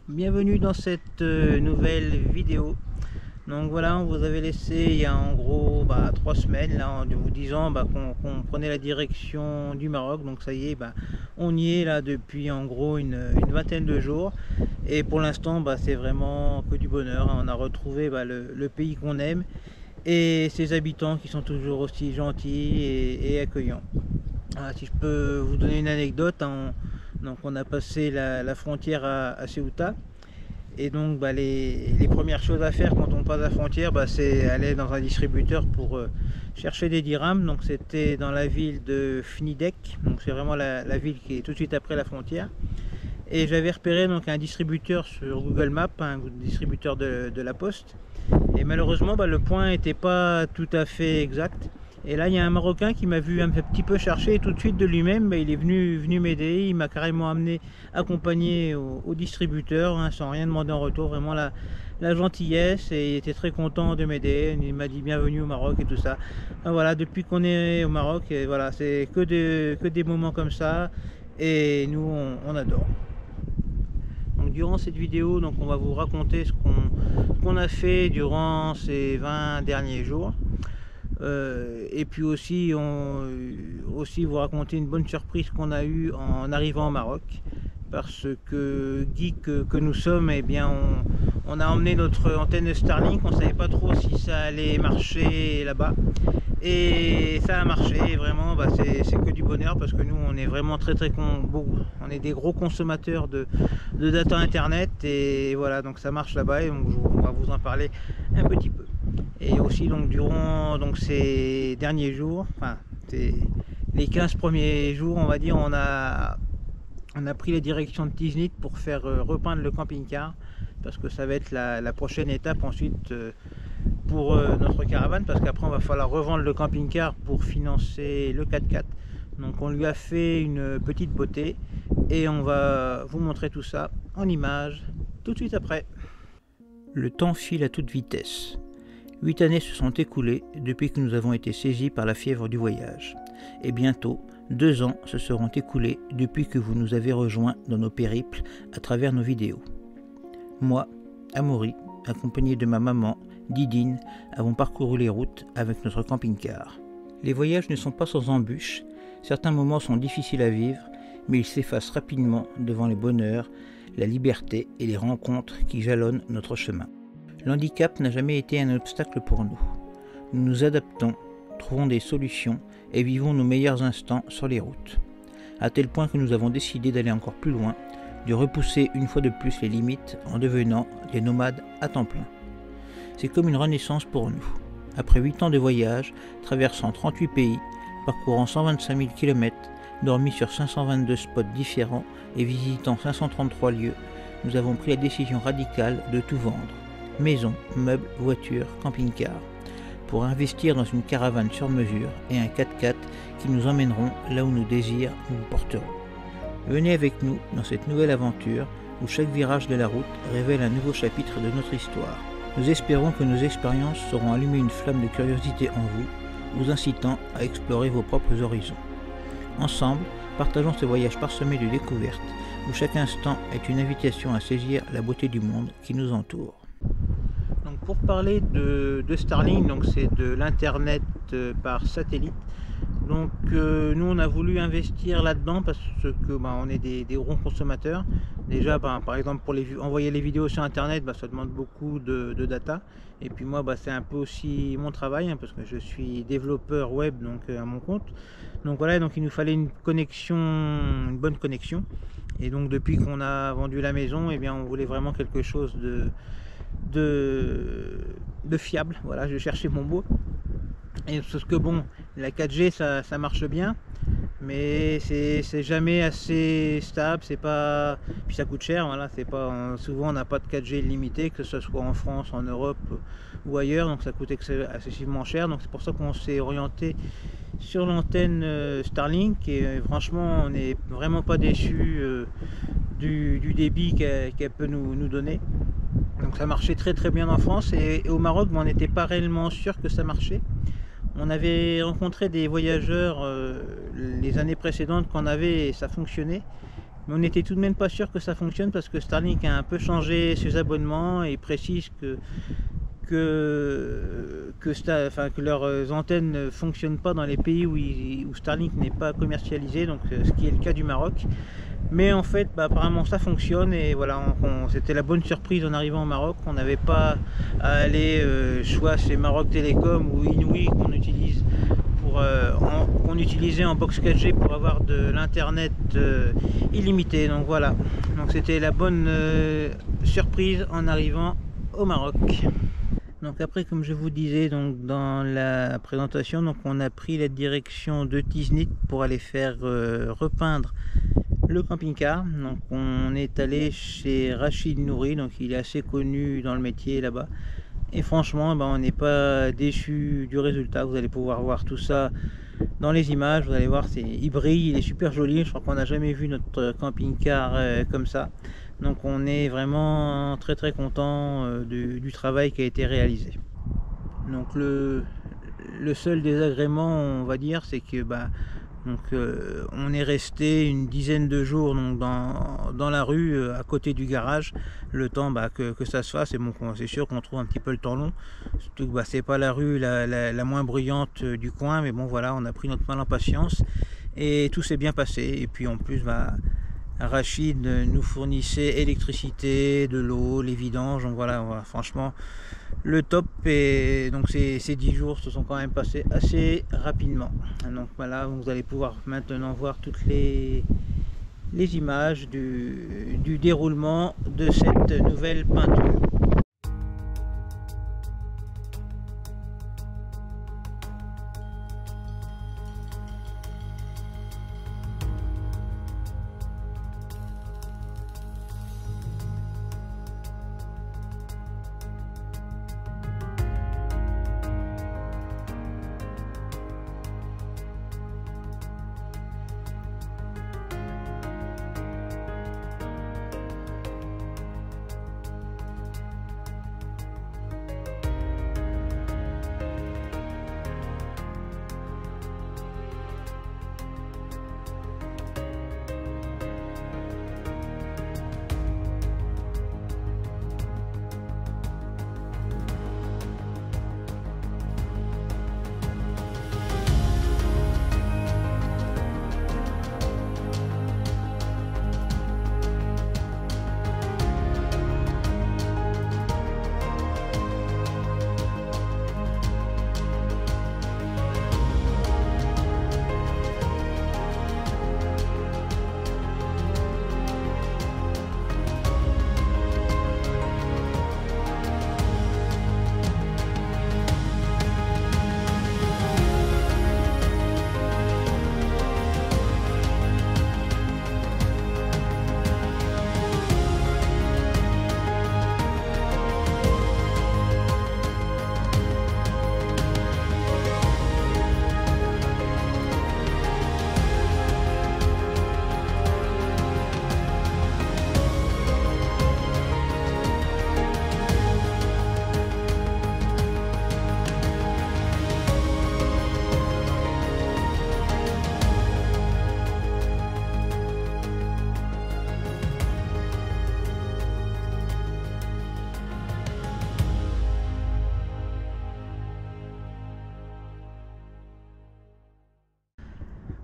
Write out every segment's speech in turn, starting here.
Bienvenue dans cette nouvelle vidéo. Donc voilà, on vous avait laissé il y a en gros 3 semaines là, en vous disant qu'on prenait la direction du Maroc. Donc ça y est, on y est là depuis en gros une vingtaine de jours. Et pour l'instant, c'est vraiment que du bonheur. On a retrouvé le pays qu'on aime et ses habitants qui sont toujours aussi gentils et accueillants. Voilà, si je peux vous donner une anecdote, donc on a passé la frontière à Ceuta. Et donc les premières choses à faire quand on passe la frontière, c'est aller dans un distributeur pour chercher des dirhams. Donc c'était dans la ville de Fnidek, donc c'est vraiment la ville qui est tout de suite après la frontière. Et j'avais repéré donc un distributeur sur Google Maps, un distributeur de la Poste. Et malheureusement le point n'était pas tout à fait exact. Et là il y a un Marocain qui m'a vu un petit peu chercher et tout de suite de lui-même il est venu m'aider. Il m'a carrément accompagné au distributeur sans rien demander en retour, vraiment la gentillesse, et il était très content de m'aider. Il m'a dit bienvenue au Maroc et tout ça. Enfin, voilà, depuis qu'on est au Maroc, et voilà, c'est que des moments comme ça et nous on adore. Donc durant cette vidéo, on va vous raconter ce qu'on a fait durant ces 20 derniers jours. Et puis aussi vous raconter une bonne surprise qu'on a eue en arrivant au Maroc, parce que geek que nous sommes, on a emmené notre antenne Starlink. On savait pas trop si ça allait marcher là-bas, et ça a marché. Vraiment, c'est que du bonheur, parce que nous on est vraiment on est des gros consommateurs de data internet, et voilà, donc ça marche là-bas, et donc on va vous en parler un petit peu. Et aussi durant ces derniers jours, les 15 premiers jours, on va dire, on a pris la direction de Tiznit pour faire repeindre le camping-car, parce que ça va être la prochaine étape ensuite pour notre caravane, parce qu'après on va falloir revendre le camping-car pour financer le 4x4. Donc on lui a fait une petite beauté, et on va vous montrer tout ça en images tout de suite après. Le temps file à toute vitesse. 8 années se sont écoulées depuis que nous avons été saisis par la fièvre du voyage. Et bientôt, 2 ans se seront écoulés depuis que vous nous avez rejoints dans nos périples à travers nos vidéos. Moi, Amaury, accompagné de ma maman, Didine, avons parcouru les routes avec notre camping-car. Les voyages ne sont pas sans embûches, certains moments sont difficiles à vivre, mais ils s'effacent rapidement devant les bonheurs, la liberté et les rencontres qui jalonnent notre chemin. L'handicap n'a jamais été un obstacle pour nous. Nous nous adaptons, trouvons des solutions et vivons nos meilleurs instants sur les routes. À tel point que nous avons décidé d'aller encore plus loin, de repousser une fois de plus les limites en devenant des nomades à temps plein. C'est comme une renaissance pour nous. Après 8 ans de voyage, traversant 38 pays, parcourant 125 000 km, dormi sur 522 spots différents et visitant 533 lieux, nous avons pris la décision radicale de tout vendre. Maison, meubles, voitures, camping-car, pour investir dans une caravane sur mesure et un 4x4 qui nous emmèneront là où nos désirs nous porteront. Venez avec nous dans cette nouvelle aventure où chaque virage de la route révèle un nouveau chapitre de notre histoire. Nous espérons que nos expériences sauront allumer une flamme de curiosité en vous incitant à explorer vos propres horizons. Ensemble, partageons ce voyage parsemé de découvertes où chaque instant est une invitation à saisir la beauté du monde qui nous entoure. Donc pour parler de Starlink, c'est de l'internet par satellite. Donc nous on a voulu investir là-dedans parce que on est des gros consommateurs. Déjà par exemple pour envoyer les vidéos sur internet, ça demande beaucoup de data. Et puis moi c'est un peu aussi mon travail, parce que je suis développeur web à mon compte. Donc voilà, donc il nous fallait une bonne connexion. Et donc depuis qu'on a vendu la maison, on voulait vraiment quelque chose de fiable. Voilà, je cherchais mon mot. Et parce que la 4G ça marche bien, mais c'est jamais assez stable, puis ça coûte cher. Voilà, souvent on n'a pas de 4G illimité, que ce soit en France, en Europe ou ailleurs, donc ça coûte excessivement cher. Donc c'est pour ça qu'on s'est orienté sur l'antenne Starlink, et franchement on n'est vraiment pas déçu du débit qu'elle peut nous donner. Donc ça marchait très très bien en France, et au Maroc on n'était pas réellement sûr que ça marchait. On avait rencontré des voyageurs les années précédentes qu'on avait, et ça fonctionnait, mais on n'était tout de même pas sûr que ça fonctionne parce que Starlink a un peu changé ses abonnements et précise que leurs antennes ne fonctionnent pas dans les pays où Starlink n'est pas commercialisé, donc ce qui est le cas du Maroc. Mais en fait, apparemment ça fonctionne, et voilà, c'était la bonne surprise en arrivant au Maroc. On n'avait pas à aller soit chez Maroc Télécom ou Inouï qu'on utilisait en box 4G pour avoir de l'internet illimité. Donc voilà, donc c'était la bonne surprise en arrivant au Maroc. Donc après, comme je vous disais donc dans la présentation, donc on a pris la direction de Tiznit pour aller faire repeindre le camping-car. Donc on est allé chez Rachid Nouri, donc il est assez connu dans le métier là-bas. Et franchement, on n'est pas déçu du résultat. Vous allez pouvoir voir tout ça dans les images. Vous allez voir, il brille, il est super joli. Je crois qu'on n'a jamais vu notre camping-car comme ça. Donc on est vraiment très très content du travail qui a été réalisé. Donc le seul désagrément, on va dire, c'est que on est resté une dizaine de jours donc, dans la rue à côté du garage, le temps que ça se fasse. Et bon, c'est sûr qu'on trouve un petit peu le temps long, surtout que c'est pas la rue la moins bruyante du coin, mais bon voilà, on a pris notre mal en patience et tout s'est bien passé. Et puis en plus Rachid nous fournissait électricité, de l'eau, les vidanges, donc voilà, franchement le top. Et donc ces 10 jours se sont quand même passés assez rapidement. Donc voilà, vous allez pouvoir maintenant voir toutes les images du déroulement de cette nouvelle peinture.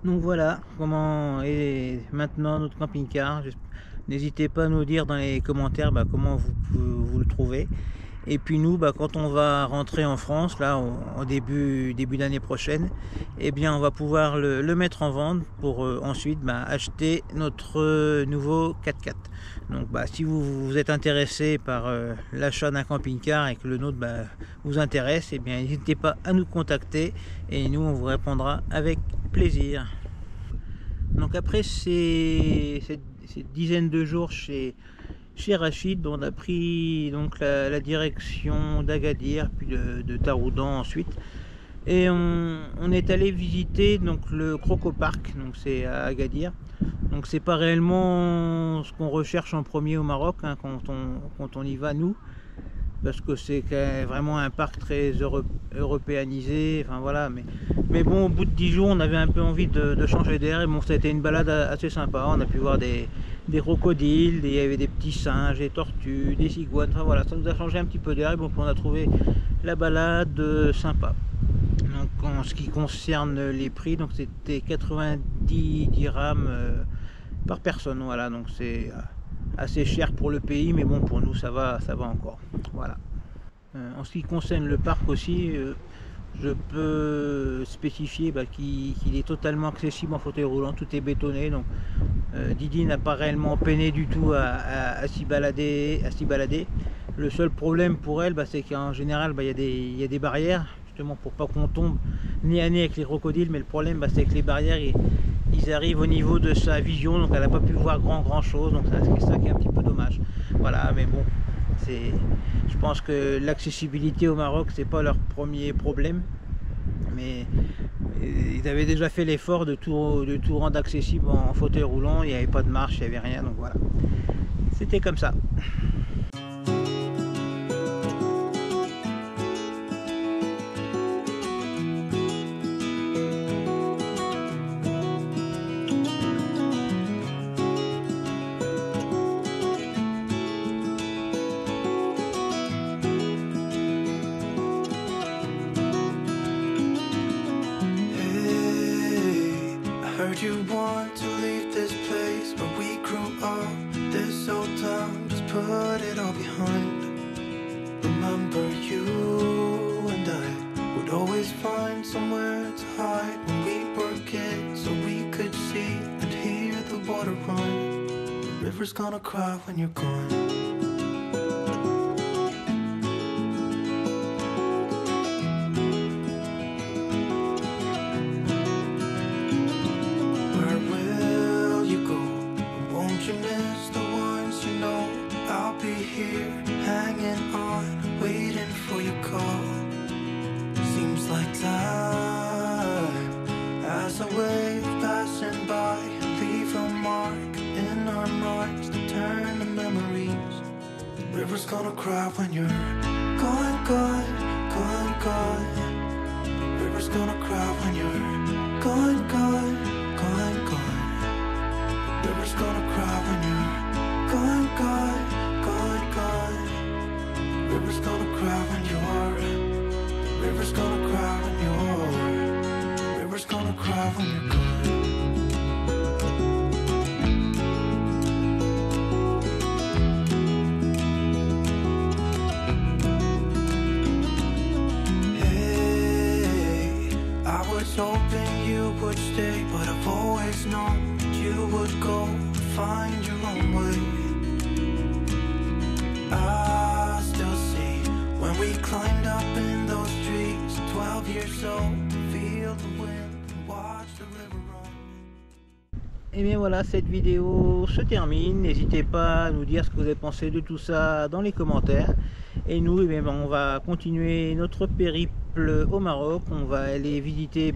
Donc voilà comment est maintenant notre camping-car. N'hésitez pas à nous dire dans les commentaires comment vous le trouvez. Et puis nous, quand on va rentrer en France, là, en début d'année prochaine, eh bien, on va pouvoir le mettre en vente pour ensuite acheter notre nouveau 4x4. Donc, si vous êtes intéressé par l'achat d'un camping-car et que le nôtre vous intéresse, eh bien, n'hésitez pas à nous contacter et nous, on vous répondra avec plaisir. Donc après ces dizaines de jours chez Rachid, on a pris donc la direction d'Agadir, puis de Taroudan ensuite, et on est allé visiter donc le Croco Park, donc c'est à Agadir. Donc c'est pas réellement ce qu'on recherche en premier au Maroc quand on y va nous, parce que c'est vraiment un parc très européanisé, enfin voilà, mais bon, au bout de 10 jours on avait un peu envie de changer d'air, et bon, ça a été une balade assez sympa. On a pu voir des des crocodiles, il y avait des petits singes, des tortues, des iguanes, enfin voilà, ça nous a changé un petit peu d'air, et donc on a trouvé la balade sympa. Donc en ce qui concerne les prix, donc c'était 90 dirhams par personne, voilà, donc c'est assez cher pour le pays, mais bon, pour nous ça va encore, voilà. En ce qui concerne le parc aussi, je peux spécifier qu'il est totalement accessible en fauteuil roulant, tout est bétonné, donc Didi n'a pas réellement peiné du tout à s'y balader, Le seul problème pour elle, c'est qu'en général, il y a des barrières, justement pour pas qu'on tombe nez à nez avec les crocodiles, mais le problème, c'est que les barrières, ils arrivent au niveau de sa vision, donc elle n'a pas pu voir grand chose, donc c'est ça qui est un petit peu dommage. Voilà, mais bon, je pense que l'accessibilité au Maroc, c'est pas leur premier problème, mais ils avaient déjà fait l'effort de tout rendre accessible en fauteuil roulant, il n'y avait pas de marche, il n'y avait rien, donc voilà, c'était comme ça. You want to leave this place where we grew up, this old town, just put it all behind. Remember you and I would always find somewhere to hide when we were kids, so we could see and hear the water run. The river's gonna cry when you're gone. As a wave passing by, leave a mark in our minds that turn to memories. The river's gonna cry when you're gone, gone, gone, gone. The river's gonna cry when you're gone, gone, gone, gone. The river's gonna cry when you're gone, gone, gone, gone. The river's gonna cry when you're. The river's gonna cry when you're. The river's gonna cry when you're gone. Hey, I was hoping you would stay, but I've always known that you would go and find your own way. I still see when we climbed up in those trees, 12 years old, to feel the wind and watch the river run. Et bien voilà, cette vidéo se termine. N'hésitez pas à nous dire ce que vous avez pensé de tout ça dans les commentaires. Et nous, eh bien, on va continuer notre périple au Maroc. On va aller visiter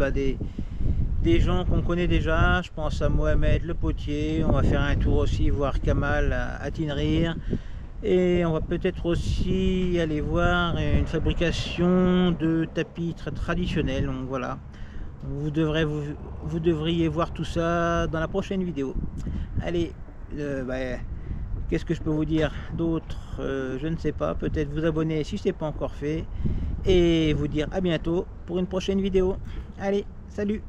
des gens qu'on connaît déjà. Je pense à Mohamed le potier. On va faire un tour aussi, voir Kamal à Tinrir. Et on va peut-être aussi aller voir une fabrication de tapis très traditionnels. Donc voilà, vous devriez voir tout ça dans la prochaine vidéo. Allez, qu'est-ce que je peux vous dire d'autre? Je ne sais pas, peut-être vous abonner si ce n'est pas encore fait. Et vous dire à bientôt pour une prochaine vidéo. Allez, salut!